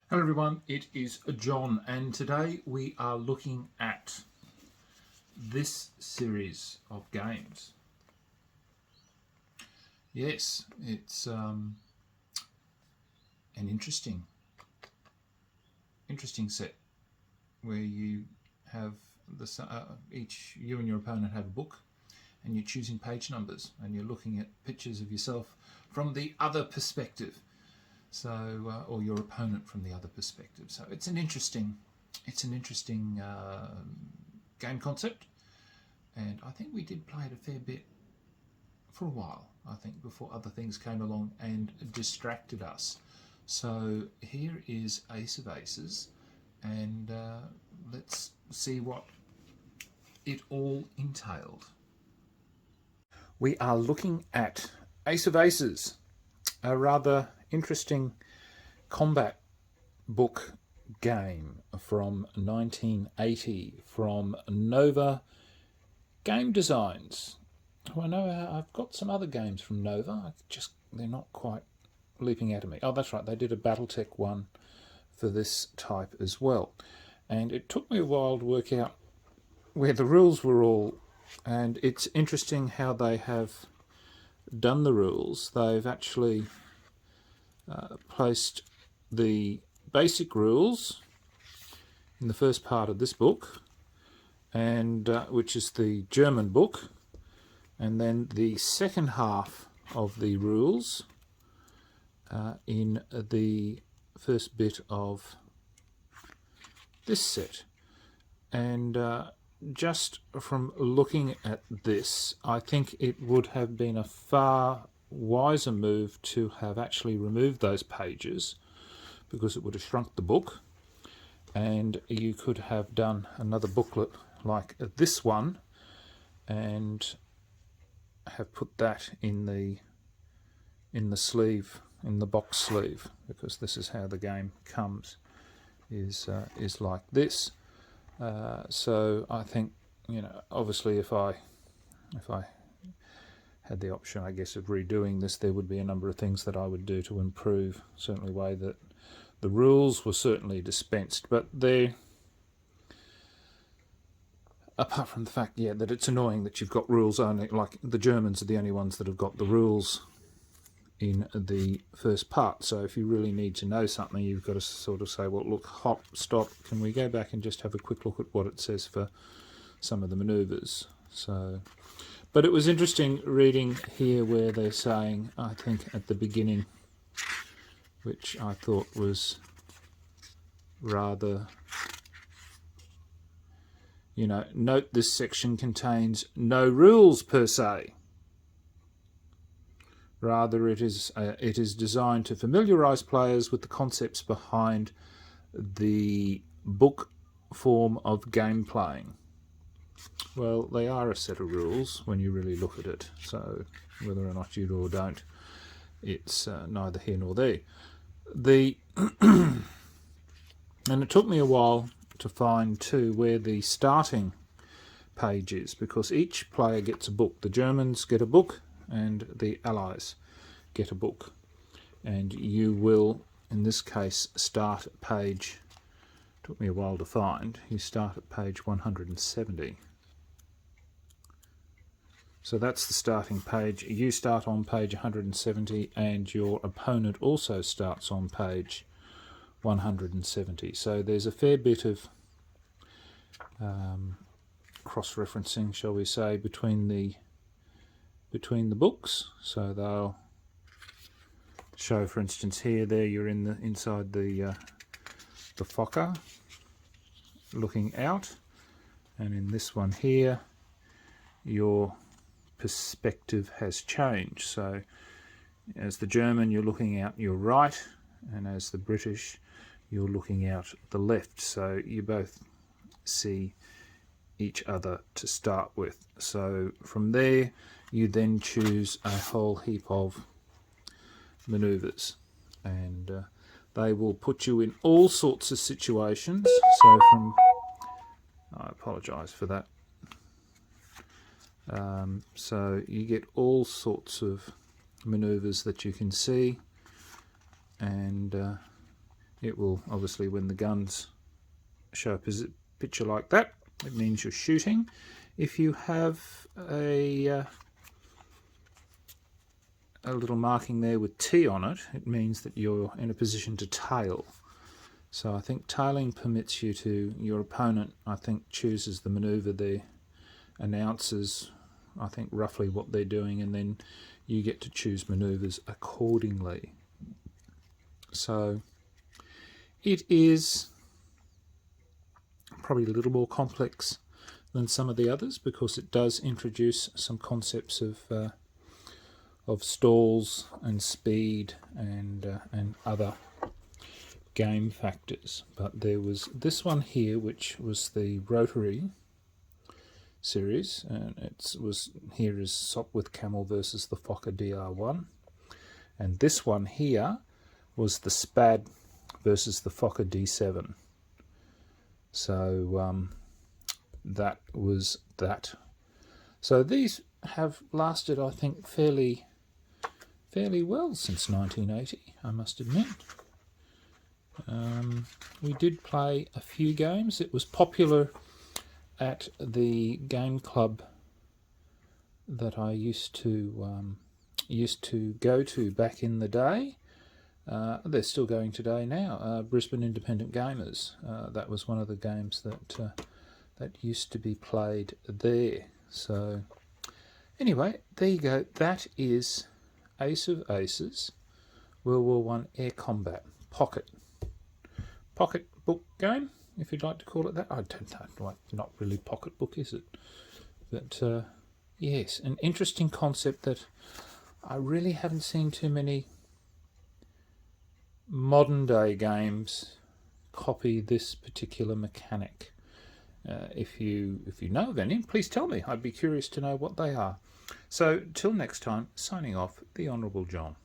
Hello everyone, it is John and today we are looking at this series of games. Yes, it's an interesting set where you have you and your opponent have a book and you're choosing page numbers and you're looking at pictures of yourself from the other perspective. So, or your opponent from the other perspective. So it's an interesting game concept, and I think we did play it a fair bit for a while. I think before other things came along and distracted us. So here is Ace of Aces, and let's see what it all entailed. We are looking at Ace of Aces, a rather interesting combat book game from 1980 from Nova Game Designs. I know I've got some other games from Nova, they're not quite leaping out at me. Oh, that's right, they did a Battletech one for this type as well. And it took me a while to work out where the rules were all, and it's interesting how they have done the rules. They've actually placed the basic rules in the first part of this book, and which is the German book, and then the second half of the rules in the first bit of this set. And just from looking at this, I think it would have been a far wiser move to have actually removed those pages, because it would have shrunk the book, and you could have done another booklet like this one and have put that in the sleeve, in the box sleeve, because this is how the game comes, is like this. So I think, obviously if I had the option, I guess, of redoing this, there would be a number of things that I would do to improve. Certainly the way that the rules were certainly dispensed, but they, apart from the fact, that it's annoying that you've got rules only, like the Germans are the only ones that have got the rules in the first part. So if you really need to know something, you've got to sort of say, well, look, hop, stop, can we go back and just have a quick look at what it says for some of the manoeuvres? So, but it was interesting reading here where they're saying, I think at the beginning, which I thought was rather, note this section contains no rules per se. Rather, it is designed to familiarise players with the concepts behind the book form of game playing. Well, they are a set of rules when you really look at it, so whether or not you do or don't, it's neither here nor there. And it took me a while to find too where the starting page is, because each player gets a book. The Germans get a book and the Allies get a book, and you will, in this case, start at page, took me a while to find, you start at page 170. So that's the starting page. You start on page 170 and your opponent also starts on page 170. So there's a fair bit of cross-referencing, shall we say, between the books. So they'll show, for instance, there you're inside the Fokker looking out, and in this one here your perspective has changed. So as the German, you're looking out your right, and as the British, you're looking out the left. So you both see each other to start with. So from there you then choose a whole heap of manoeuvres, and they will put you in all sorts of situations. So I apologise for that. So you get all sorts of manoeuvres that you can see, and it will obviously, when the guns show up as a picture like that, it means you're shooting. If you have a little marking there with T on it, it means that you're in a position to tail. So I think tailing permits you to, your opponent, I think, chooses the manoeuvre there, announces, I think, roughly what they're doing, and then you get to choose manoeuvres accordingly. So it is probably a little more complex than some of the others, because it does introduce some concepts of stalls and speed and other game factors. But there was this one here, which was the rotary series, and it was here is Sopwith Camel versus the Fokker DR1, and this one here was the Spad versus the Fokker D7. So that was that. So these have lasted, I think, fairly well since 1980, I must admit. We did play a few games. It was popular at the game club that I used to go to back in the day. They're still going today now. Brisbane Independent Gamers. That was one of the games that used to be played there. So anyway, there you go. That is Ace of Aces, World War One Air Combat Pocket book game, if you'd like to call it that. I don't know, not really pocket book, is it? But yes, an interesting concept that I really haven't seen too many modern day games copy this particular mechanic. If you know of any, please tell me. I'd be curious to know what they are. So till next time, signing off, the Honourable John.